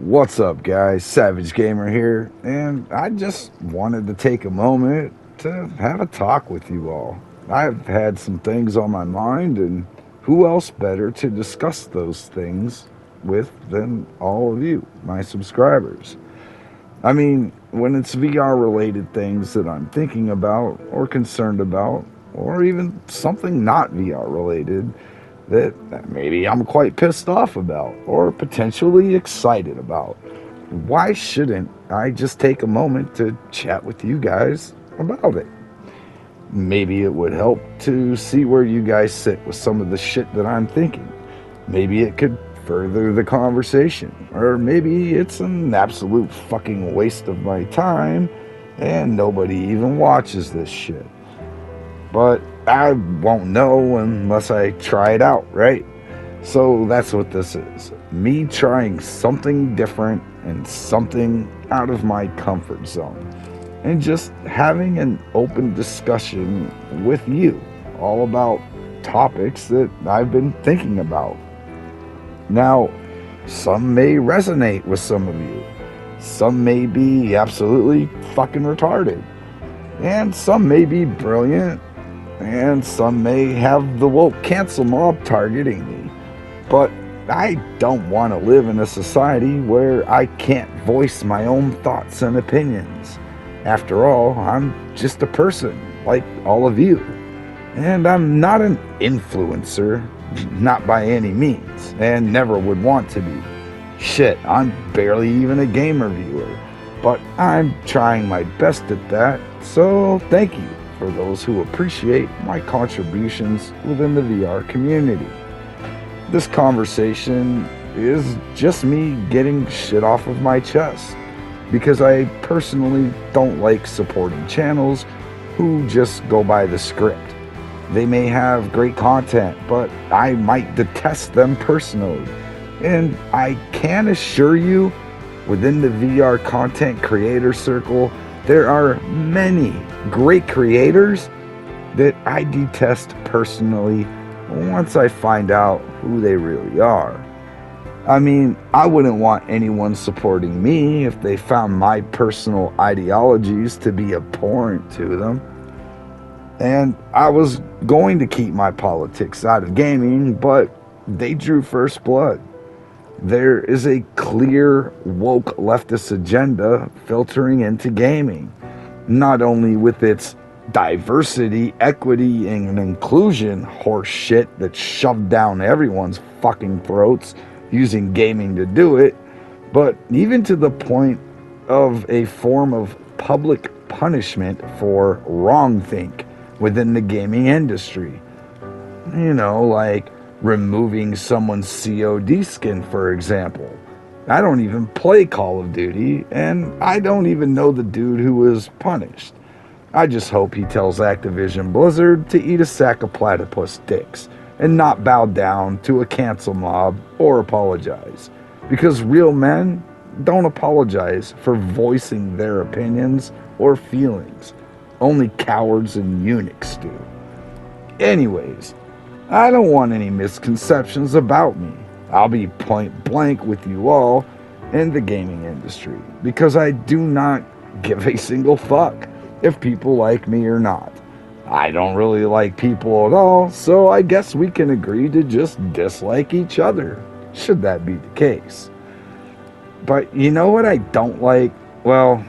What's up, guys? Savage Gamer here, and I just wanted to take a moment to have a talk with you all. I've had some things on my mind, and who else better to discuss those things with than all of you, my subscribers? I mean, when it's VR related things that I'm thinking about, or concerned about, or even something not VR related, that maybe I'm quite pissed off about or potentially excited about. Why shouldn't I just take a moment to chat with you guys about it? Maybe it would help to see where you guys sit with some of the shit that I'm thinking. Maybe it could further the conversation. Or maybe it's an absolute fucking waste of my time and nobody even watches this shit. But I won't know unless I try it out, right? So that's what this is. Me trying something different and something out of my comfort zone. And just having an open discussion with you all about topics that I've been thinking about. Now, some may resonate with some of you. Some may be absolutely fucking retarded. And some may be brilliant. And some may have the woke cancel mob targeting me. But I don't want to live in a society where I can't voice my own thoughts and opinions. After all, I'm just a person, like all of you. And I'm not an influencer, not by any means, and never would want to be. Shit, I'm barely even a game reviewer. But I'm trying my best at that, so thank you for those who appreciate my contributions within the VR community. This conversation is just me getting shit off of my chest, because I personally don't like supporting channels who just go by the script. They may have great content, but I might detest them personally. And I can assure you, within the VR content creator circle, there are many great creators that I detest personally once I find out who they really are. I mean, I wouldn't want anyone supporting me if they found my personal ideologies to be abhorrent to them. And I was going to keep my politics out of gaming, but they drew first blood. There is a clear woke leftist agenda filtering into gaming, not only with its diversity, equity, and inclusion horse shit that's shoved down everyone's fucking throats using gaming to do it, but even to the point of a form of public punishment for wrongthink within the gaming industry. You know, like removing someone's COD skin, for example. I don't even play Call of Duty, and I don't even know the dude who was punished. I just hope he tells Activision Blizzard to eat a sack of platypus dicks and not bow down to a cancel mob or apologize. Because real men don't apologize for voicing their opinions or feelings. Only cowards and eunuchs do. Anyways, I don't want any misconceptions about me. I'll be point blank with you all in the gaming industry, because I do not give a single fuck if people like me or not. I don't really like people at all, so I guess we can agree to just dislike each other, should that be the case. But you know what I don't like? Well,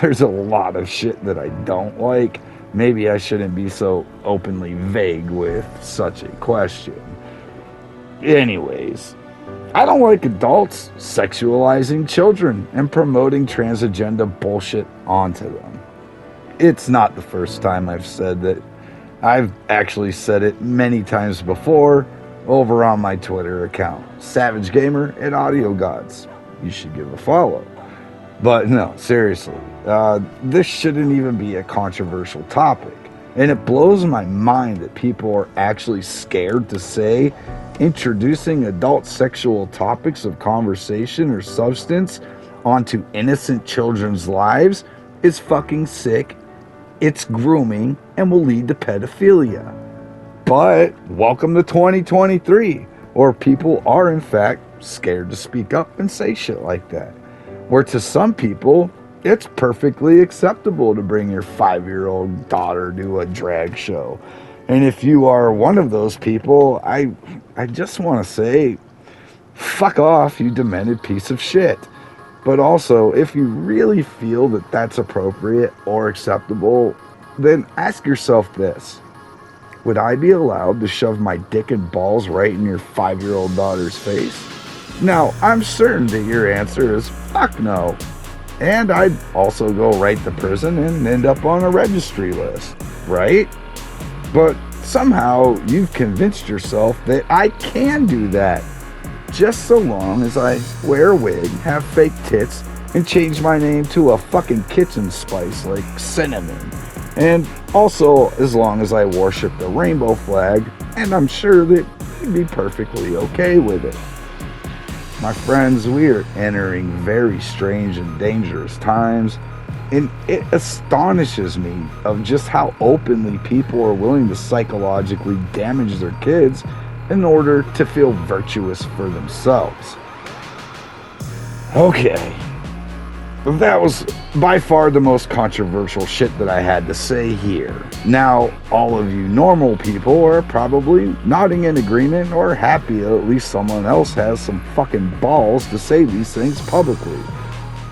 there's a lot of shit that I don't like. Maybe I shouldn't be so openly vague with such a question. Anyways, I don't like adults sexualizing children and promoting transagender bullshit onto them. It's not the first time I've said that. I've actually said it many times before over on my Twitter account, Savage Gamer and Audio Gods. You should give a follow. But no, seriously, this shouldn't even be a controversial topic. And it blows my mind that people are actually scared to say introducing adult sexual topics of conversation or substance onto innocent children's lives is fucking sick. It's grooming and will lead to pedophilia. But welcome to 2023, where people are in fact scared to speak up and say shit like that. Where to some people, it's perfectly acceptable to bring your 5-year-old daughter to a drag show. And if you are one of those people, I just want to say, fuck off, you demented piece of shit. But also, if you really feel that that's appropriate or acceptable, then ask yourself this. Would I be allowed to shove my dick and balls right in your 5-year-old daughter's face? Now, I'm certain that your answer is fuck no. And I'd also go right to prison and end up on a registry list, right? But somehow you've convinced yourself that I can do that, just so long as I wear a wig, have fake tits, and change my name to a fucking kitchen spice like cinnamon. And also as long as I worship the rainbow flag, and I'm sure that you'd be perfectly okay with it. My friends, we are entering very strange and dangerous times, and it astonishes me of just how openly people are willing to psychologically damage their kids in order to feel virtuous for themselves. Okay, that was by far the most controversial shit that I had to say here. Now, all of you normal people are probably nodding in agreement or happy that at least someone else has some fucking balls to say these things publicly.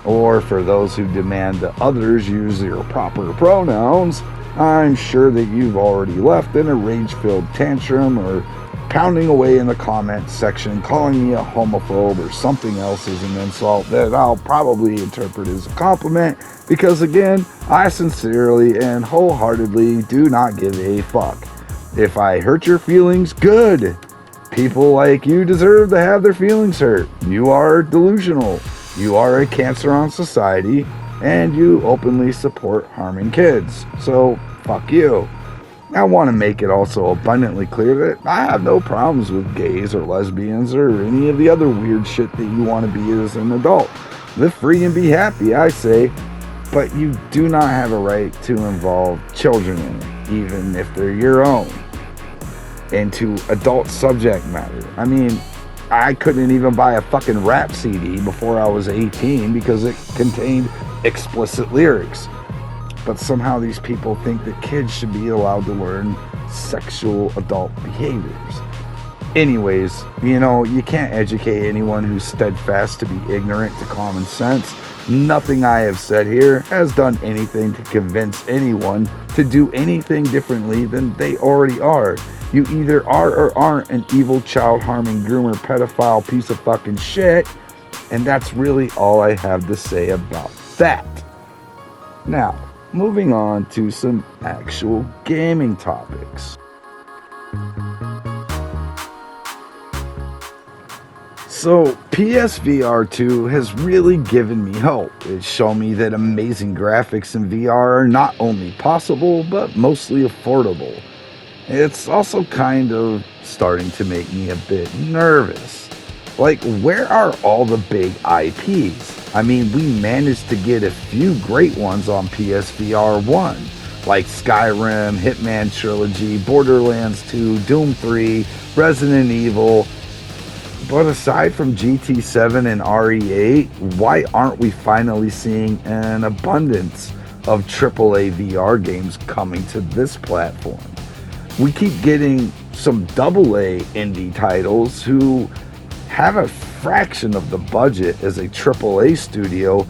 Or for those who demand that others use their proper pronouns, I'm sure that you've already left in a rage-filled tantrum or pounding away in the comments section, calling me a homophobe or something else as an insult that I'll probably interpret as a compliment, because again, I sincerely and wholeheartedly do not give a fuck. If I hurt your feelings, good. People like you deserve to have their feelings hurt. You are delusional. You are a cancer on society, and you openly support harming kids. So, fuck you. I want to make it also abundantly clear that I have no problems with gays or lesbians or any of the other weird shit that you want to be as an adult. Live free and be happy, I say, but you do not have a right to involve children in it, even if they're your own, into adult subject matter. I mean, I couldn't even buy a fucking rap CD before I was 18 because it contained explicit lyrics. But somehow these people think that kids should be allowed to learn sexual adult behaviors. Anyways, you can't educate anyone who's steadfast to be ignorant to common sense. Nothing I have said here has done anything to convince anyone to do anything differently than they already are. You either are or aren't an evil, child-harming, groomer, pedophile piece of fucking shit, and that's really all I have to say about that. Now, moving on to some actual gaming topics. So, PSVR 2 has really given me hope. It's shown me that amazing graphics in VR are not only possible, but mostly affordable. It's also kind of starting to make me a bit nervous. Like, where are all the big IPs? I mean, we managed to get a few great ones on PSVR 1, like Skyrim, Hitman Trilogy, Borderlands 2, Doom 3, Resident Evil. But aside from GT7 and RE8, why aren't we finally seeing an abundance of AAA VR games coming to this platform? We keep getting some AA indie titles who have a fraction of the budget as a AAA studio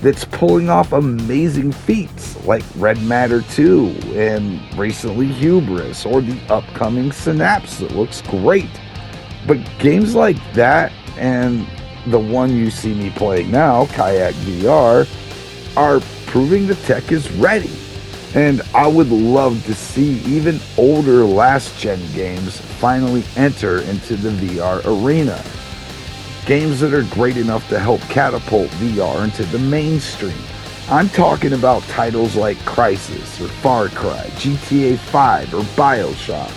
that's pulling off amazing feats like Red Matter 2 and recently Hubris or the upcoming Synapse that looks great. But games like that and the one you see me playing now, Kayak VR, are proving the tech is ready. And I would love to see even older last-gen games finally enter into the VR arena. Games that are great enough to help catapult VR into the mainstream. I'm talking about titles like Crysis or Far Cry, GTA 5 or BioShock.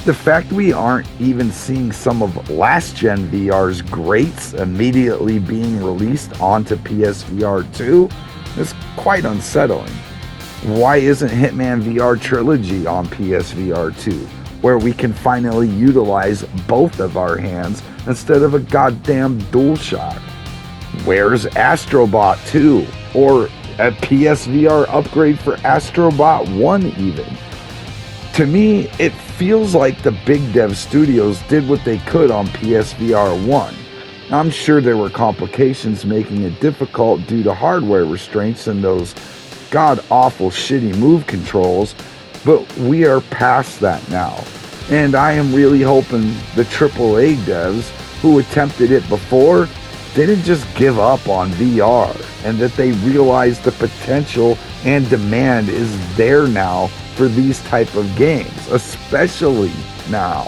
The fact we aren't even seeing some of last-gen VR's greats immediately being released onto PSVR 2 is quite unsettling. Why isn't Hitman VR Trilogy on PSVR 2? where we can finally utilize both of our hands instead of a goddamn DualShock? Where's Astrobot 2? Or a PSVR upgrade for Astrobot 1 even? To me, it feels like the big dev studios did what they could on PSVR 1. I'm sure there were complications making it difficult due to hardware restraints and those god-awful shitty move controls, but we are past that now. And I am really hoping the AAA devs who attempted it before didn't just give up on VR, and that they realize the potential and demand is there now for these type of games, especially now.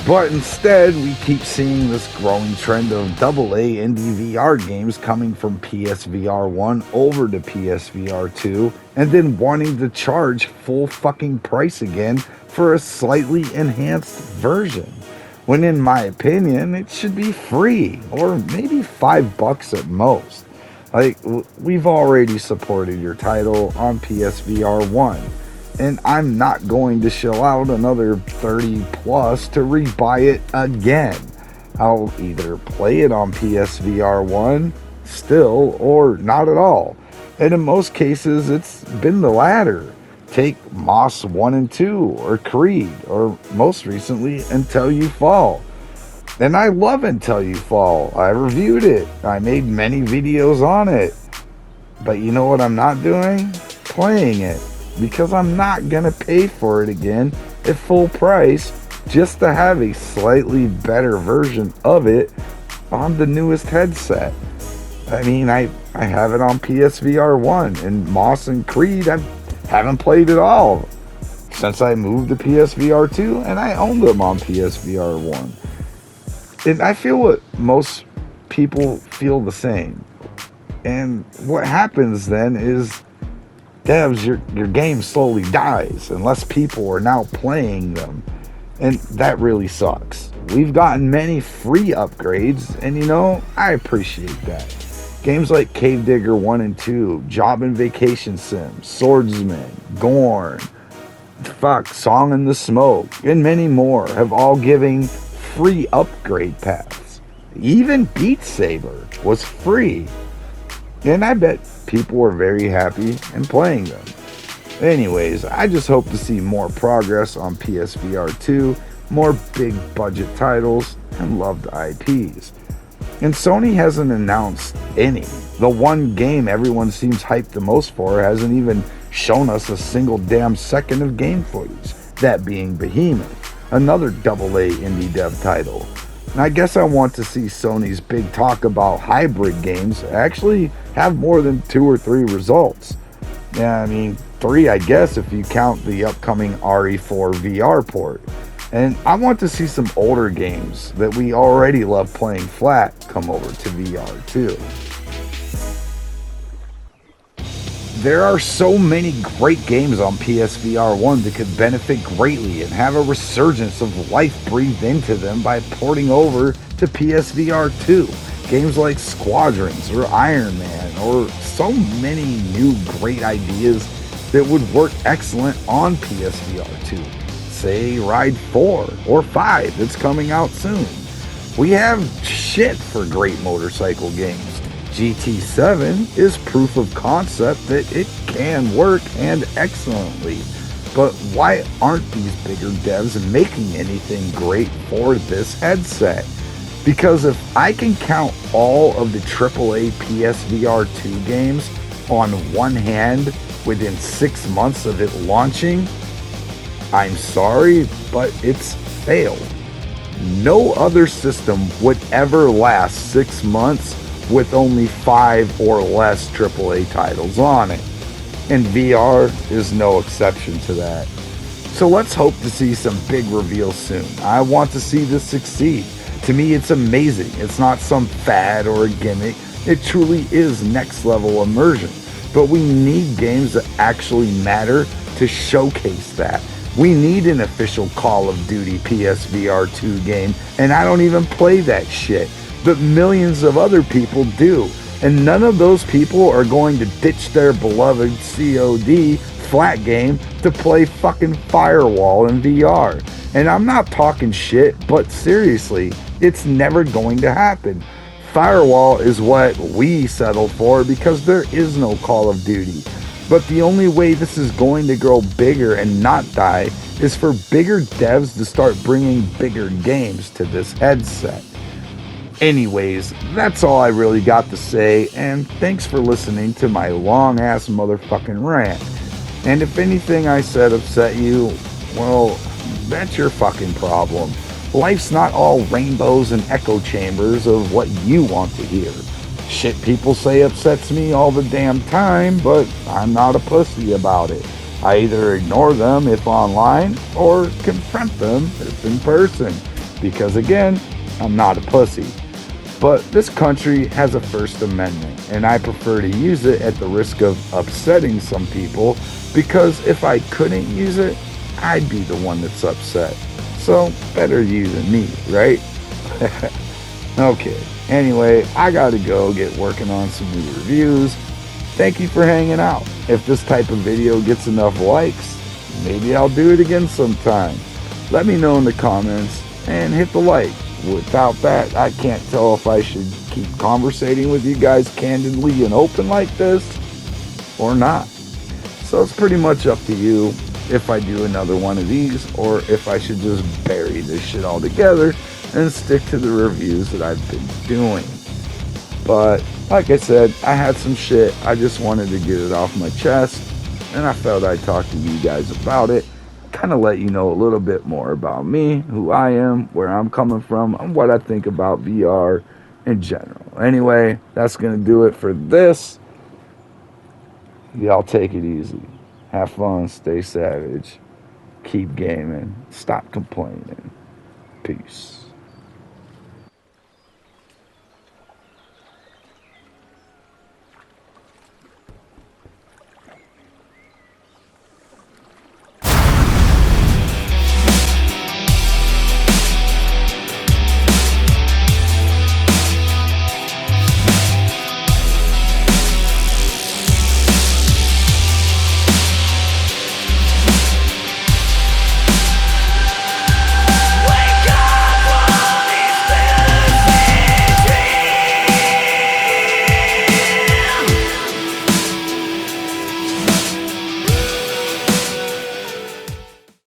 But instead, we keep seeing this growing trend of AA indie VR games coming from PSVR 1 over to PSVR 2, and then wanting to charge full fucking price again for a slightly enhanced version. When in my opinion, it should be free, or maybe $5 at most. Like, we've already supported your title on PSVR 1. And I'm not going to shell out another 30 plus to rebuy it again. I'll either play it on PSVR 1 still or not at all. And in most cases, it's been the latter. Take Moss 1 and 2 or Creed, or most recently Until You Fall. And I love Until You Fall. I reviewed it. I made many videos on it. But you know what I'm not doing? Playing it. Because I'm not going to pay for it again at full price just to have a slightly better version of it on the newest headset. I mean, I have it on PSVR 1, and Moss and Creed, I haven't played at all since I moved to PSVR 2, and I owned them on PSVR 1. And I feel what most people feel the same. And what happens then is devs, your game slowly dies unless people are now playing them, and that really sucks. We've gotten many free upgrades, and you know, I appreciate that. Games like Cave Digger 1 and 2, Job and Vacation Sim, Swordsman, Gorn, Song in the Smoke, and many more have all given free upgrade paths. Even Beat Saber was free, and I bet people were very happy in playing them. Anyways, I just hope to see more progress on PSVR 2, more big budget titles, and loved IPs. And Sony hasn't announced any. The one game everyone seems hyped the most for hasn't even shown us a single damn second of game footage, that being Behemoth, another AA indie dev title. And I guess I want to see Sony's big talk about hybrid games actually have more than 2 or 3 results. Yeah, I mean, 3 I guess if you count the upcoming RE4 VR port. And I want to see some older games that we already love playing flat come over to VR too. There are so many great games on PSVR 1 that could benefit greatly and have a resurgence of life breathed into them by porting over to PSVR 2. Games like Squadrons or Iron Man, or so many new great ideas that would work excellent on PSVR 2. Say Ride 4 or 5 that's coming out soon. We have shit for great motorcycle games. GT7 is proof of concept that it can work, and excellently. But why aren't these bigger devs making anything great for this headset? Because if I can count all of the AAA PSVR 2 games on one hand within 6 months of it launching, I'm sorry, but it's failed. No other system would ever last 6 months with only 5 or less AAA titles on it. And VR is no exception to that. So let's hope to see some big reveals soon. I want to see this succeed. To me, it's amazing. It's not some fad or a gimmick. It truly is next level immersion. But we need games that actually matter to showcase that. We need an official Call of Duty PSVR 2 game, and I don't even play that shit. But millions of other people do. And none of those people are going to ditch their beloved COD flat game to play fucking Firewall in VR. And I'm not talking shit, but seriously, it's never going to happen. Firewall is what we settle for because there is no Call of Duty. But the only way this is going to grow bigger and not die is for bigger devs to start bringing bigger games to this headset. Anyways, that's all I really got to say, and thanks for listening to my long ass motherfucking rant. And if anything I said upset you, well, that's your fucking problem. Life's not all rainbows and echo chambers of what you want to hear. Shit people say upsets me all the damn time, but I'm not a pussy about it. I either ignore them if online or confront them if in person. Because again, I'm not a pussy. But this country has a First Amendment, and I prefer to use it at the risk of upsetting some people, because if I couldn't use it, I'd be the one that's upset. So, better you than me, right? Okay, anyway, I gotta go get working on some new reviews. Thank you for hanging out. If this type of video gets enough likes, maybe I'll do it again sometime. Let me know in the comments, and hit the like. Without that, I can't tell if I should keep conversating with you guys candidly and open like this or not. So it's pretty much up to you if I do another one of these or if I should just bury this shit altogether and stick to the reviews that I've been doing. But like I said, I had some shit. I just wanted to get it off my chest, and I felt I'd talk to you guys about it. Kind of let you know a little bit more about me, who I am, where I'm coming from, and what I think about VR in general. Anyway, that's going to do it for this. Y'all take it easy. Have fun, stay savage, keep gaming, stop complaining. Peace.